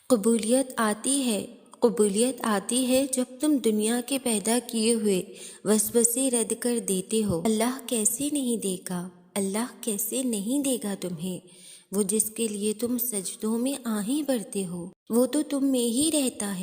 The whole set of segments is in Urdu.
قبولیت آتی ہے جب تم دنیا کے پیدا کیے ہوئے وسوسے رد کر دیتے ہو۔ اللہ کیسے نہیں دے گا تمہیں؟ وہ جس کے لیے تم سجدوں میں آہیں بھرتے ہو وہ تو تم میں ہی رہتا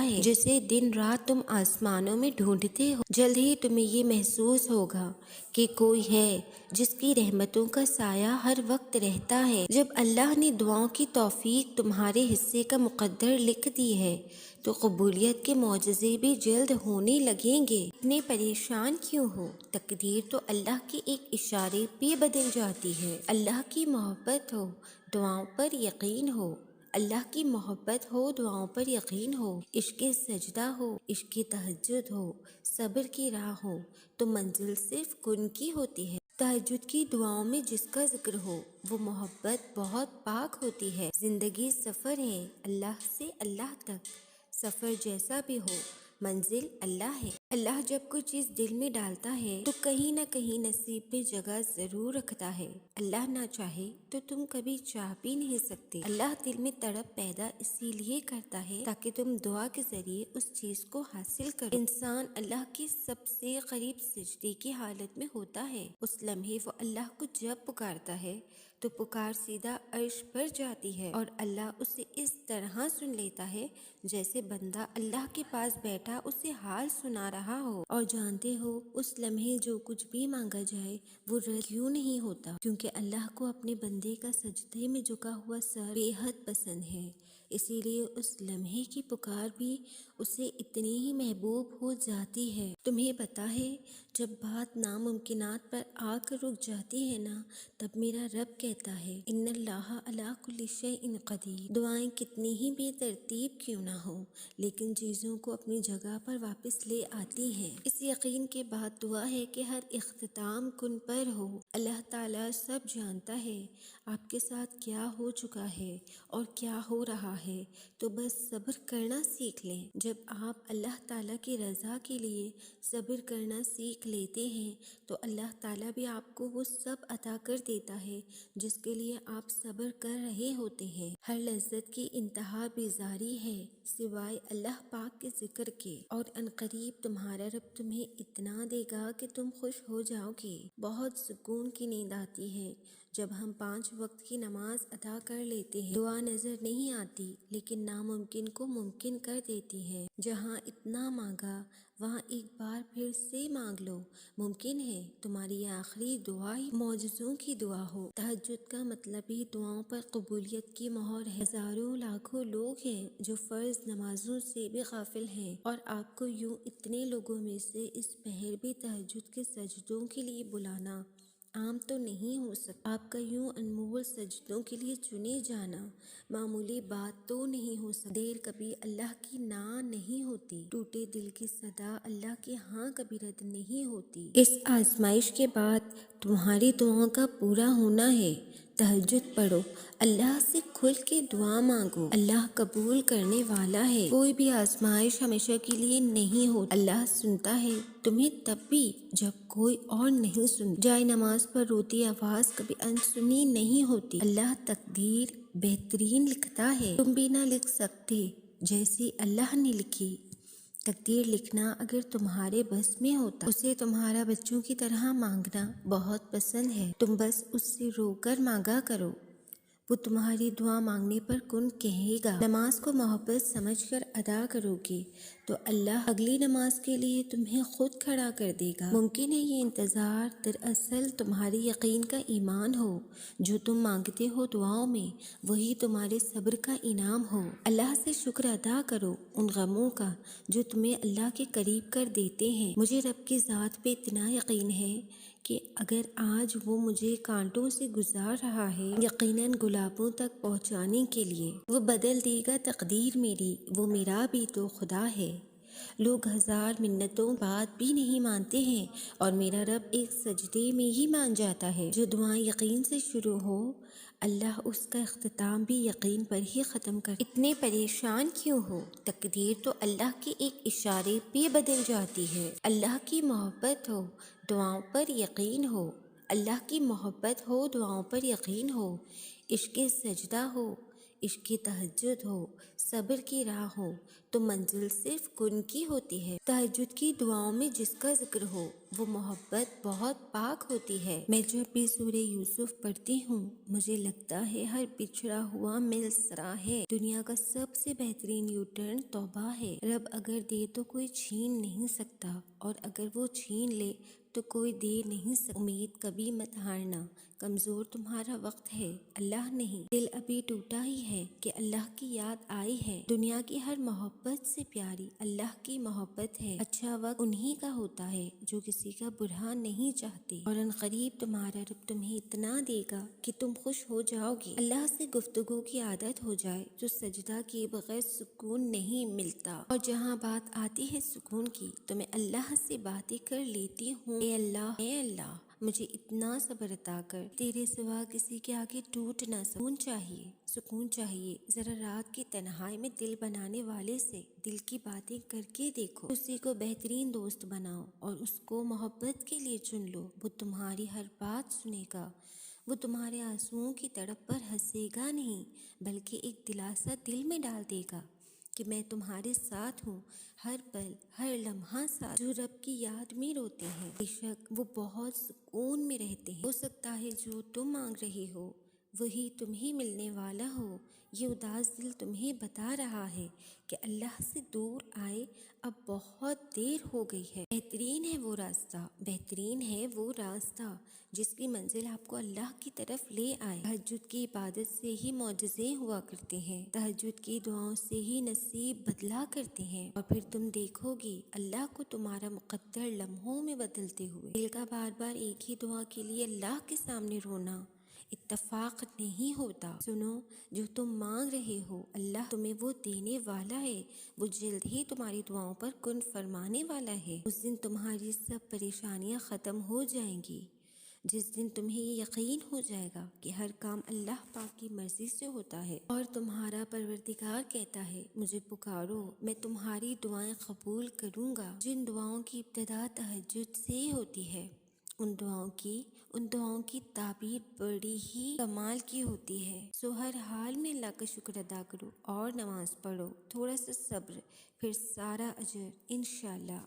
ہے جسے دن رات تم آسمانوں میں ڈھونڈتے ہو۔ جلد ہی تمہیں یہ محسوس ہوگا کہ کوئی ہے جس کی رحمتوں کا سایہ ہر وقت رہتا ہے۔ جب اللہ نے دعاؤں کی توفیق تمہارے حصے کا مقدر لکھ دی ہے تو قبولیت کے معجزے بھی جلد ہونے لگیں گے۔ اتنے پریشان کیوں ہو؟ تقدیر تو اللہ کے ایک اشارے پہ بدل جاتی ہے۔ اللہ کی محبت ہو، دعاؤں پر یقین ہو۔ دعاؤں پر یقین ہو، عشق سجدہ ہو، عشق تہجد ہو، صبر کی راہ ہو تو منزل صرف کن کی ہوتی ہے۔ تہجد کی دعاؤں میں جس کا ذکر ہو وہ محبت بہت پاک ہوتی ہے۔ زندگی سفر ہے، اللہ سے اللہ تک، سفر جیسا بھی ہو منزل اللہ ہے۔ اللہ جب کوئی چیز دل میں ڈالتا ہے تو کہیں نہ کہیں نصیب میں جگہ ضرور رکھتا ہے۔ اللہ نہ چاہے تو تم کبھی چاہ بھی نہیں سکتے۔ اللہ دل میں تڑپ پیدا اسی لیے کرتا ہے تاکہ تم دعا کے ذریعے اس چیز کو حاصل کرو۔ انسان اللہ کے سب سے قریب سجدے کی حالت میں ہوتا ہے۔ اس لمحے وہ اللہ کو جب پکارتا ہے تو پکار سیدھا عرش پر جاتی ہے اور اللہ اسے اس طرح سن لیتا ہے جیسے بندہ اللہ کے پاس بیٹھا اسے حال سنا رہا ہو۔ اور جانتے ہو اس لمحے جو کچھ بھی مانگا جائے وہ رد کیوں نہیں ہوتا؟ کیونکہ اللہ کو اپنے بندے کا سجدے میں جھکا ہوا سر بے حد پسند ہے، اسی لیے اس لمحے کی پکار بھی اسے اتنی ہی محبوب ہو جاتی ہے۔ تمہیں پتا ہے جب بات ناممکنات پر آ کر رک جاتی ہے نا تب میرا رب کہتا ہے ان اللہ علی کل شیء قدیر۔ دعائیں کتنی ہی بے ترتیب کیوں نہ ہو لیکن چیزوں کو اپنی جگہ پر واپس لے آتی ہیں۔ اس یقین کے بعد دعا ہے کہ ہر اختتام کن پر ہو۔ اللہ تعالیٰ سب جانتا ہے آپ کے ساتھ کیا ہو چکا ہے اور کیا ہو رہا ہے، تو بس صبر کرنا سیکھ لیں۔ جب آپ اللہ تعالیٰ کی رضا کے لیے صبر کرنا سیکھ لیتے ہیں تو اللہ تعالیٰ بھی آپ کو وہ سب عطا کر دیتا ہے جس کے لیے آپ صبر کر رہے ہوتے ہیں۔ ہر لذت کی انتہا بیزاری ہے سوائے اللہ پاک کے ذکر کے، اور عنقریب تمہارا رب تمہیں اتنا دے گا کہ تم خوش ہو جاؤ گے۔ بہت سکون کی نیند آتی ہے جب ہم 5 وقت کی نماز ادا کر لیتے ہیں۔ دعا نظر نہیں آتی لیکن ناممکن کو ممکن کر دیتی ہے۔ جہاں اتنا مانگا وہاں ایک بار پھر سے مانگ لو، ممکن ہے تمہاری آخری دعا ہی معجزوں کی دعا ہو۔ تہجد کا مطلب ہی دعاؤں پر قبولیت کی مہر ہے۔ ہزاروں لاکھوں لوگ ہیں جو فرض نمازوں سے بھی غافل ہیں اور آپ کو یوں اتنے لوگوں میں سے اس پہر بھی تہجد کے سجدوں کے لیے بلانا عام تو نہیں ہو سکتا۔ آپ کا یوں انمول سجدوں کے لیے چنے جانا معمولی بات تو نہیں ہو سکتی۔ دیر کبھی اللہ کی نہ نہیں ہوتی، ٹوٹے دل کی صدا اللہ کے ہاں کبھی رد نہیں ہوتی۔ اس آزمائش کے بعد تمہاری دعاؤں کا پورا ہونا ہے۔ تہجد پڑھو، اللہ سے کھل کے دعا مانگو، اللہ قبول کرنے والا ہے۔ کوئی بھی آزمائش ہمیشہ کے لیے نہیں ہوتی، اللہ سنتا ہے تمہیں تب بھی جب کوئی اور نہیں سنتا۔ جائے نماز پر روتی آواز کبھی انسنی نہیں ہوتی۔ اللہ تقدیر بہترین لکھتا ہے، تم بھی نہ لکھ سکتے جیسی اللہ نے لکھی۔ تقدیر لکھنا اگر تمہارے بس میں ہوتا، اسے تمہارا بچوں کی طرح مانگنا بہت پسند ہے۔ تم بس اس سے رو کر مانگا کرو، وہ تمہاری دعا مانگنے پر کن کہے گا۔ نماز کو محبت سمجھ کر ادا کرو گے تو اللہ اگلی نماز کے لیے تمہیں خود کھڑا کر دے گا۔ ممکن ہے یہ انتظار دراصل تمہاری یقین کا ایمان ہو، جو تم مانگتے ہو دعاؤں میں وہی تمہارے صبر کا انعام ہو۔ اللہ سے شکر ادا کرو ان غموں کا جو تمہیں اللہ کے قریب کر دیتے ہیں۔ مجھے رب کی ذات پہ اتنا یقین ہے کہ اگر آج وہ مجھے کانٹوں سے گزار رہا ہے یقیناً گلابوں تک پہنچانے کے لیے وہ بدل دے گا تقدیر میری، وہ میرا بھی تو خدا ہے۔ لوگ 1000 منتوں بعد بھی نہیں مانتے ہیں اور میرا رب ایک سجدے میں ہی مان جاتا ہے۔ جو دعائیں یقین سے شروع ہو اللہ اس کا اختتام بھی یقین پر ہی ختم کر۔ اتنے پریشان کیوں ہو؟ تقدیر تو اللہ کے ایک اشارے پہ بدل جاتی ہے۔ اللہ کی محبت ہو، دعاؤں پر یقین ہو، اللہ کی محبت ہو، دعاؤں پر یقین ہو، عشق سجدہ ہو، عشق تہجد ہو، صبر کی راہ ہو تو منزل صرف کن کی ہوتی ہے۔ تہجد کی دعاؤں میں جس کا ذکر ہو وہ محبت بہت پاک ہوتی ہے۔ میں جب بھی سورہ یوسف پڑھتی ہوں مجھے لگتا ہے ہر بچھڑا ہوا مل سکا ہے۔ دنیا کا سب سے بہترین یو ٹرن توبہ ہے۔ رب اگر دے تو کوئی چھین نہیں سکتا، اور اگر وہ چھین لے تو کوئی دے نہیں سکتا۔ امید کبھی مت ہارنا، کمزور تمہارا وقت ہے، اللہ نہیں۔ دل ابھی ٹوٹا ہی ہے کہ اللہ کی یاد آئی ہے۔ دنیا کی ہر محبت سے پیاری اللہ کی محبت ہے۔ اچھا وقت انہی کا ہوتا ہے جو کسی کا برا نہیں چاہتے، اور ان قریب تمہارا رب تمہیں اتنا دے گا کہ تم خوش ہو جاؤ گے۔ اللہ سے گفتگو کی عادت ہو جائے تو سجدہ کیے بغیر سکون نہیں ملتا، اور جہاں بات آتی ہے سکون کی تو میں اللہ سے باتیں کر لیتی ہوں۔ اے اللہ مجھے اتنا صبر عطا کر، تیرے سوا کسی کے آگے ٹوٹ نہ سکوں۔ سکون چاہیے ذرا رات کی تنہائی میں دل بنانے والے سے دل کی باتیں کر کے دیکھو، اسی کو بہترین دوست بناؤ اور اس کو محبت کے لیے چن لو۔ وہ تمہاری ہر بات سنے گا، وہ تمہارے آنسوؤں کی تڑپ پر ہنسے گا نہیں بلکہ ایک دلاسا دل میں ڈال دے گا کہ میں تمہارے ساتھ ہوں، ہر پل ہر لمحہ ساتھ۔ جو رب کی یاد میں روتے ہیں بے شک وہ بہت سکون میں رہتے ہیں۔ ہو سکتا ہے جو تم مانگ رہے ہو وہی تمہیں ملنے والا ہو۔ یہ اداس دل تمہیں بتا رہا ہے کہ اللہ سے دور آئے اب بہت دیر ہو گئی ہے۔ بہترین ہے وہ راستہ جس کی منزل آپ کو اللہ کی طرف لے آئے۔ تہجد کی عبادت سے ہی معجزے ہوا کرتے ہیں، تہجد کی دعاؤں سے ہی نصیب بدلا کرتے ہیں، اور پھر تم دیکھو گی اللہ کو تمہارا مقدر لمحوں میں بدلتے ہوئے۔ دل کا بار بار ایک ہی دعا کے لیے اللہ کے سامنے رونا اتفاق نہیں ہوتا۔ سنو، جو تم مانگ رہے ہو اللہ تمہیں وہ دینے والا ہے، وہ جلد ہی تمہاری دعاؤں پر کن فرمانے والا ہے۔ اس دن تمہاری سب پریشانیاں ختم ہو جائیں گی، جس دن تمہیں یہ یقین ہو جائے گا کہ ہر کام اللہ پاک کی مرضی سے ہوتا ہے، اور تمہارا پروردگار کہتا ہے مجھے پکارو میں تمہاری دعائیں قبول کروں گا۔ جن دعاؤں کی ابتدا تہجد سے ہوتی ہے ان دعاؤں کی تعبیر بڑی ہی کمال کی ہوتی ہے۔ سو ہر حال میں اللہ کا شکر ادا کرو اور نماز پڑھو، تھوڑا سا صبر، پھر سارا اجر انشاءاللہ۔